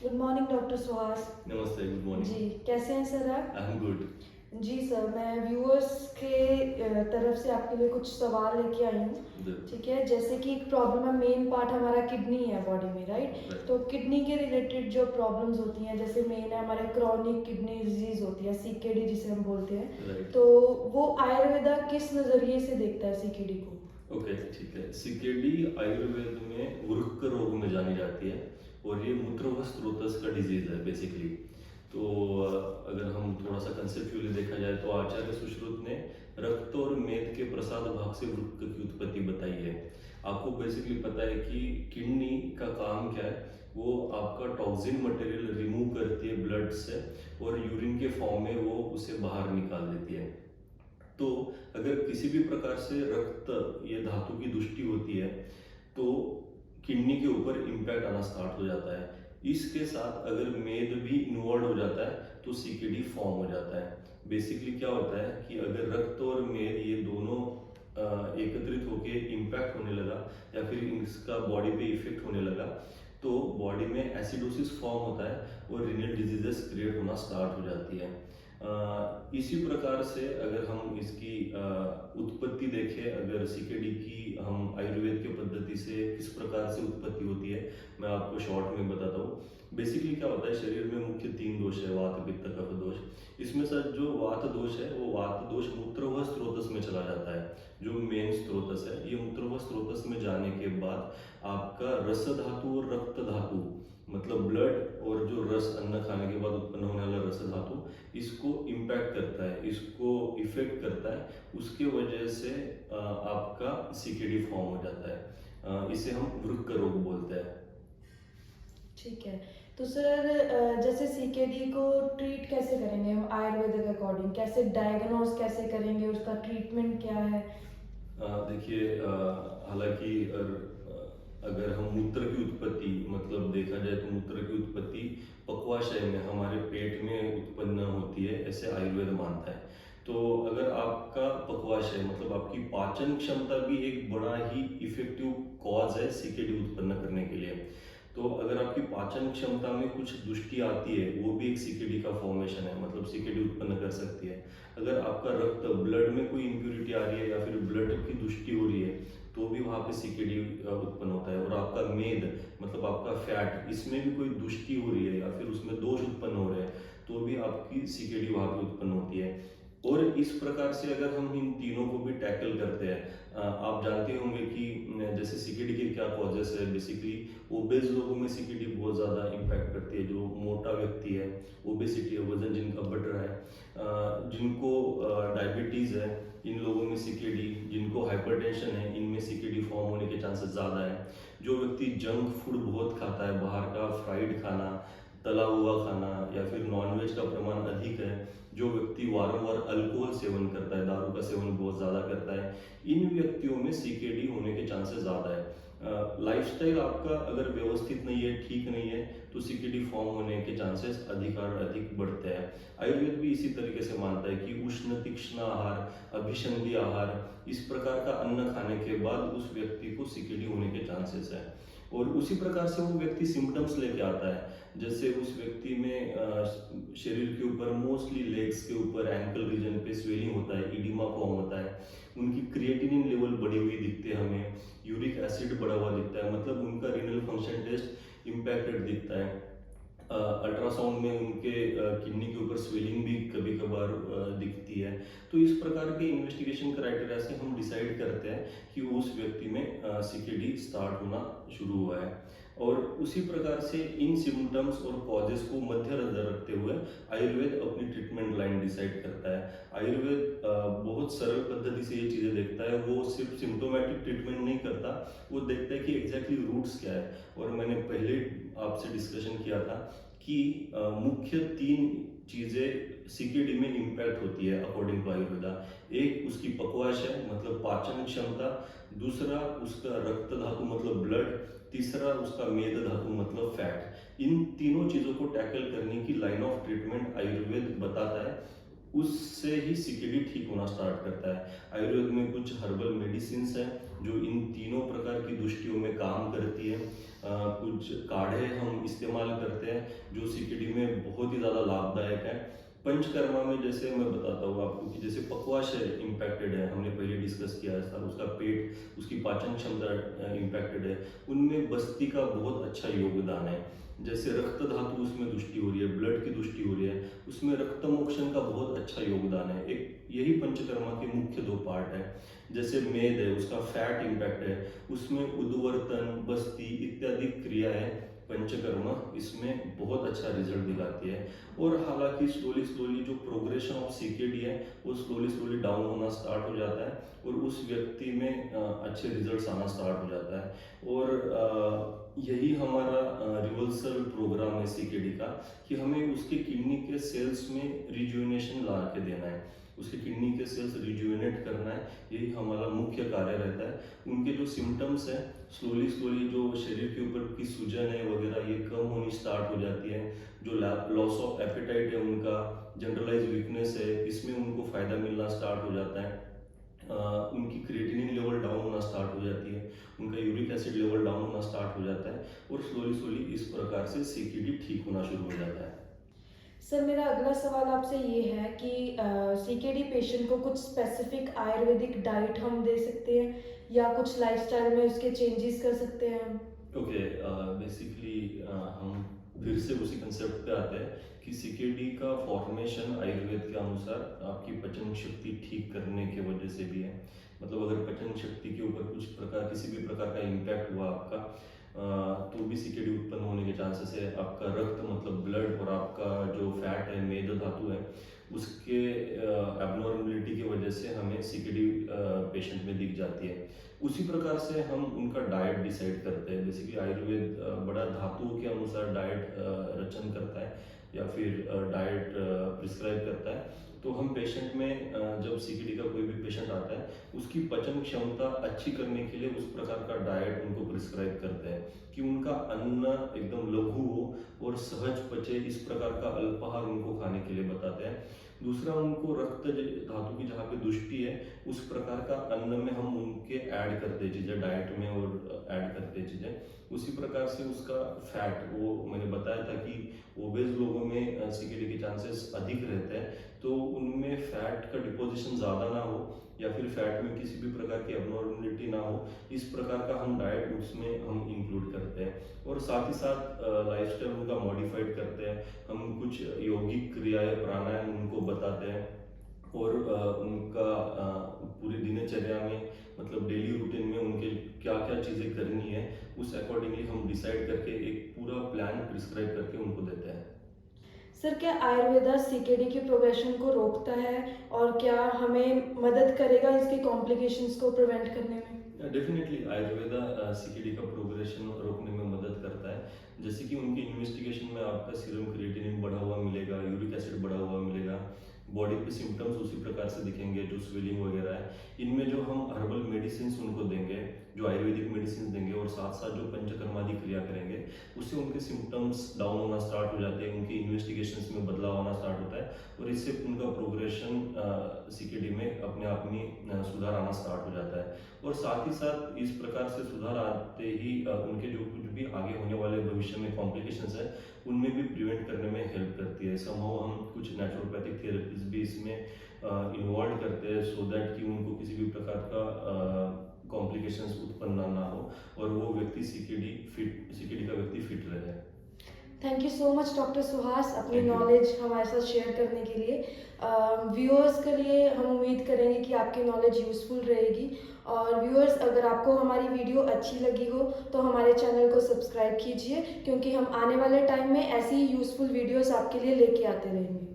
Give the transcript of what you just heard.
Good morning doctor Suhas. नमस्ते, good morning. जी, कैसे हैं सर आप? I am good. जी सर, मैं व्यूअर्स के तरफ से आपके लिए कुछ सवाल लेके आई हूँ। ठीक है, जैसे कि एक प्रॉब्लम है, मेन पार्ट हमारा किडनी है बॉडी में, राइट? तो किडनी के रिलेटेड जो प्रॉब्लम्स होती हैं, जैसे मेन है हमारे क्रॉनिक किडनी डिजीज होती है, सीकेडी जिसे हम बोलते हैं। तो वो आयुर्वेदा किस नज़रिए से देखता है सीकेडी को? ओके, ठीक है। सीकेडी आयुर्वेद में वृक्क रोग में जानी जाती है और ये मूत्रवह स्रोतस का डिजीज है बेसिकली। तो अगर हम थोड़ा सा कंसेप्चुअली देखा जाए तो आचार्य सुश्रुत ने रक्त और मेद के प्रसाद भाग से वृक्क की उत्पत्ति बताई है। आपको बेसिकली पता है कि किडनी का काम क्या है, वो आपका टॉक्सिन मटेरियल रिमूव करती है ब्लड से और यूरिन के फॉर्म में वो उसे बाहर निकाल देती है। तो अगर किसी भी प्रकार से रक्त या धातु की दुष्टि होती है तो किडनी के ऊपर इम्पैक्ट आना स्टार्ट हो जाता है। इसके साथ अगर मेद भी इन्वॉल्व हो जाता है तो सीकेडी फॉर्म हो जाता है। बेसिकली क्या होता है कि अगर रक्त और मेद ये दोनों एकत्रित होके इम्पैक्ट होने लगा या फिर इसका बॉडी पे इफेक्ट होने लगा तो बॉडी में एसिडोसिस फॉर्म होता है और रीनल डिजीजेस क्रिएट होना स्टार्ट हो जाती है। इसी प्रकार से अगर हम इसकी उत्पत्ति देखें, अगर सीकेडी की हम आयुर्वेद के पद्धति से किस प्रकार से उत्पत्ति होती है, मैं आपको शॉर्ट में बताता हूँ। बेसिकली क्या होता है, शरीर में मुख्य 3 दोष है, वात पित्त कफ दोष। इसमें सर जो वात दोष है वो वात दोष मूत्रवह स्रोतस में चला जाता है। जो मेन स्रोतस है ये मूत्रवह स्रोतस में जाने के बाद आपका रस धातु और रक्त धातु मतलब ब्लड और जो रस अन्न खाने के बाद उत्पन्न होने वाला रस धातु इसको इम्पैक्ट करता है, इसको इफेक्ट करता है। उसके वजह से आपका सीकेडी फॉर्म हो जाता है। इसे हम वृक्क रोग बोलते हैं। ठीक है, तो सर जैसे सीकेडी को ट्रीट कैसे करेंगे हम आयुर्वेद के अकॉर्डिंग? कैसे डायग्नोज कैसे करेंगे, उसका ट्रीटमेंट क्या है? देखिए, हालांकि अगर हम मूत्र की उत्पत्ति मतलब देखा जाए तो मूत्र की उत्पत्ति पक्वाशय में हमारे पेट में उत्पन्न होती है, ऐसे आयुर्वेद मानता है। तो अगर आपका पक्वाशय मतलब आपकी पाचन क्षमता भी एक बड़ा ही इफेक्टिव कॉज है सीकेडी उत्पन्न करने के लिए। तो अगर आपकी पाचन क्षमता में कुछ दुष्टि आती है वो भी एक सीकेडी का फॉर्मेशन है, मतलब सीकेडी उत्पन्न कर सकती है। अगर आपका रक्त ब्लड में कोई इम्प्यूरिटी आ रही है या फिर ब्लड की दुष्टि हो रही है तो भी वहाँ पे सीकेडी उत्पन्न होता है। और आपका मेद मतलब आपका फैट, इसमें भी कोई दुष्टि हो रही है या फिर उसमें दोष उत्पन्न हो रहे हैं तो भी आपकी सीकेडी वहाँ पे उत्पन्न होती है। और इस प्रकार से अगर हम इन तीनों को भी टैकल करते हैं, आप जानते होंगे कि जैसे सीकेडी के क्या कॉजेस है। बेसिकली ओबेज लोगों में सीकेडी बहुत ज़्यादा इम्पैक्ट करती है। जो मोटा व्यक्ति है, ओबेसिटी है, वजन जिनका बढ़ रहा है, जिनको डायबिटीज़ है, इन लोगों में सीकेडी, जिनको हाइपरटेंशन है, इनमें सीकेडी फॉर्म होने के चांसेस ज़्यादा है। जो व्यक्ति जंक फूड बहुत खाता है, बाहर का फ्राइड खाना, तला हुआ खाना या फिर नॉनवेज का प्रमाण अधिक है, जो व्यक्ति वारंवार अल्कोहल सेवन करता है, दारू का सेवन बहुत ज़्यादा करता है, इन व्यक्तियों में सीकेडी होने के चांसेस ज़्यादा है। लाइफस्टाइल आपका अगर व्यवस्थित नहीं है, ठीक नहीं है, तो सीकेडी फॉर्म होने के चांसेस अधिक और अधिक बढ़ते हैं। आयुर्वेद भी इसी तरीके से मानता है कि उष्ण तीक्ष्ण आहार, अभिसंधि आहार, इस प्रकार का अन्न खाने के बाद उस व्यक्ति को सीकेडी होने के चांसेस है। और उसी प्रकार से वो व्यक्ति सिम्टम्स लेके आता है। जैसे उस व्यक्ति में शरीर के ऊपर मोस्टली लेग्स के ऊपर एंकल रीजन पे स्वेलिंग होता है, इडिमा फॉर्म होता है, उनकी क्रिएटिनिन लेवल बढ़ी हुई दिखती है हमें, यूरिक एसिड बढ़ा हुआ दिखता है, मतलब उनका रीनल फंक्शन टेस्ट इम्पैक्टेड दिखता है। अल्ट्रासाउंड में उनके किडनी के ऊपर स्वेलिंग भी कभी कभार दिखती है। तो इस प्रकार के इन्वेस्टिगेशन क्राइटेरिया से हम डिसाइड करते हैं कि उस व्यक्ति में सीकेडी स्टार्ट होना शुरू हुआ है। और उसी प्रकार से इन सिम्टम्स और कॉजेस को मध्य नजर रखते हुए आयुर्वेद अपनी ट्रीटमेंट लाइन डिसाइड करता है। आयुर्वेद बहुत सरल पद्धति से ये चीज़ें देखता है, वो सिर्फ सिम्टोमेटिक ट्रीटमेंट नहीं करता, वो देखता है कि एग्जैक्टली रूट्स क्या है। और मैंने पहले आपसे डिस्कशन किया था कि मुख्य 3 चीज़ें सीकेडी में इम्पैक्ट होती है अकॉर्डिंग टू आयुर्वेदा। एक उसकी पक्वाशय मतलब पाचन क्षमता, दूसरा उसका रक्त धातु मतलब ब्लड, तीसरा उसका मेद धातु मतलब फैट। इन तीनों चीज़ों को टैकल करने की लाइन ऑफ ट्रीटमेंट आयुर्वेद बताता है। उससे ही सीकेडी ठीक होना स्टार्ट करता है। आयुर्वेद में कुछ हर्बल मेडिसिन्स हैं जो इन तीनों प्रकार की दुष्टियों में काम करती है। कुछ काढ़े हम इस्तेमाल करते हैं जो सीकेडी में बहुत ही ज़्यादा लाभदायक है। पंचकर्मा में जैसे मैं बताता हूँ आपको कि जैसे पक्वाशय इम्पैक्टेड है, हमने पहले डिस्कस किया था, उसका पेट, उसकी पाचन क्षमता इम्पैक्टेड है, उनमें बस्ती का बहुत अच्छा योगदान है। जैसे रक्त धातु उसमें दुष्टि हो रही है, ब्लड की दुष्टि हो रही है, उसमें रक्त मोक्षण का बहुत अच्छा योगदान है। एक यही पंचकर्मा के मुख्य दो पार्ट है। जैसे मेद है, उसका फैट इम्पैक्ट है, उसमें उद्वर्तन, बस्ती इत्यादि क्रियाएं पंचकर्मा इसमें बहुत अच्छा रिजल्ट दिलाती है। और हालांकि स्लोली स्लोली जो प्रोग्रेशन ऑफ सीकेडी है वो स्लोली स्लोली डाउन होना स्टार्ट हो जाता है और उस व्यक्ति में अच्छे रिजल्ट्स आना स्टार्ट हो जाता है। और यही हमारा रिवर्सल प्रोग्राम है सीकेडी का, कि हमें उसके किडनी के सेल्स में रिजुविनेशन ला के देना है, उसके किडनी के सेल्स रिजुविनेट करना है, यही हमारा मुख्य कार्य रहता है। उनके जो सिम्टम्स हैं स्लोली स्लोली जो शरीर के ऊपर की सूजन है वगैरह ये कम होनी स्टार्ट हो जाती है। जो लॉस ऑफ एपेटाइट है, उनका जनरलाइज वीकनेस है, इसमें उनको फ़ायदा मिलना स्टार्ट हो जाता है। उनकी क्रिएटिनिन लेवल डाउन होना स्टार्ट हो जाती है, उनका यूरिक एसिड लेवल डाउन होना स्टार्ट हो जाता है और स्लोली स्लोली इस प्रकार से सीकेडी ठीक होना शुरू हो जाता है। सर मेरा अगला सवाल आपसे ये है कि सीकेडी पेशेंट को कुछ स्पेसिफिक आयुर्वेदिक डाइट हम दे सकते हैं या कुछ लाइफस्टाइल में उसके चेंजेस कर सकते हैं हम? ओके, बेसिकली हम फिर से उसी कंसेप्ट पे आते हैं कि सीकेडी का फॉर्मेशन आयुर्वेद के अनुसार आपकी पचन शक्ति ठीक करने के वजह से भी है। मतलब अगर पचन शक्ति के ऊपर कुछ प्रकार किसी भी प्रकार का इम्पैक्ट हुआ आपका, तो भी सीकेडी उत्पन्न होने के चांसेस है। आपका रक्त मतलब ब्लड और आपका जो फैट है, मेद धातु है, उसके एबनॉर्मलिटी की वजह से हमें सीकेडी पेशेंट में दिख जाती है। उसी प्रकार से हम उनका डाइट डिसाइड करते हैं। बेसिकली आयुर्वेद बड़ा धातुओं के अनुसार डाइट रचन करता है या फिर डाइट प्रिस्क्राइब करता है। तो हम पेशेंट में जब सीकेडी का कोई भी पेशेंट आता है उसकी पचन क्षमता अच्छी करने के लिए उस प्रकार का डाइट उनको प्रिस्क्राइब करते हैं कि उनका अन्न एकदम लघु हो और सहज पचे, इस प्रकार का अल्पाहार उनको खाने के लिए बताते हैं। दूसरा, उनको रक्त धातु की जहाँ पे दुष्टि है उस प्रकार का अन्न में हम उनके ऐड करते चीज़ें डाइट में और ऐड करते चीज़ें। उसी प्रकार से उसका फैट, वो मैंने बताया था कि ओबेज लोगों में सीकेडी के चांसेस अधिक रहते हैं, तो उनमें फैट का डिपोजिशन ज़्यादा ना हो या फिर फैट में किसी भी प्रकार की एबनॉर्मलिटी ना हो, इस प्रकार का हम डाइट उसमें हम इंक्लूड करते हैं। और साथ ही साथ लाइफस्टाइल उनका मॉडिफाइड करते हैं। हम कुछ यौगिक क्रियाएं, प्राणायाम उनको बताते हैं और उनका पूरी दिनचर्या में मतलब डेली रूटीन में उनके क्या क्या चीज़ें करनी है उस अकॉर्डिंगली हम डिसाइड करके एक पूरा प्लान प्रिस्क्राइब करके उनको देते हैं। सर क्या आयुर्वेदा सीकेडी की प्रोग्रेशन को रोकता है और क्या हमें मदद करेगा इसके कॉम्प्लिकेशंस को प्रिवेंट करने में? डेफिनेटली आयुर्वेदा सीकेडी का प्रोग्रेशन रोकने में मदद करता है। जैसे कि उनकी इन्वेस्टिगेशन में आपका सीरम क्रिएटिनिन बढ़ा हुआ मिलेगा, यूरिक एसिड बढ़ा हुआ मिलेगा, बॉडी पे सिम्टम्स उसी प्रकार से दिखेंगे जो स्वेलिंग वगैरह है। इनमें जो हम हर्बल मेडिसिन उनको देंगे, जो आयुर्वेदिक मेडिसिन देंगे और साथ साथ जो पंचकर्मादि क्रिया करेंगे, उससे उनके सिम्टम्स डाउन होना स्टार्ट हो जाते हैं, उनकी इन्वेस्टिगेशंस में बदलाव आना स्टार्ट होता है और इससे उनका प्रोग्रेशन सीकेडी में अपने आप में सुधार आना स्टार्ट हो जाता है। और साथ ही साथ इस प्रकार से सुधार आते ही उनके जो कुछ भी आगे होने वाले भविष्य में कॉम्प्लिकेशंस है उनमें भी प्रिवेंट करने में हेल्प करती है। समहाउ हम कुछ नेचुरोपैथिक थेरेपीज भी इसमें इन्वॉल्व करते हैं सो दैट कि उनको किसी भी प्रकार का कॉम्प्लिकेशंस उत्पन्न ना हो और वो व्यक्ति सीकेडी का व्यक्ति फिट रहे। Thank you so much doctor Suhas अपनी नॉलेज हमारे साथ शेयर करने के लिए। व्यूअर्स के लिए हम उम्मीद करेंगे कि आपकी नॉलेज यूज़फुल रहेगी। और व्यूअर्स, अगर आपको हमारी वीडियो अच्छी लगी हो तो हमारे चैनल को सब्सक्राइब कीजिए, क्योंकि हम आने वाले टाइम में ऐसी ही यूज़फुल वीडियोस आपके लिए लेके आते रहेंगे।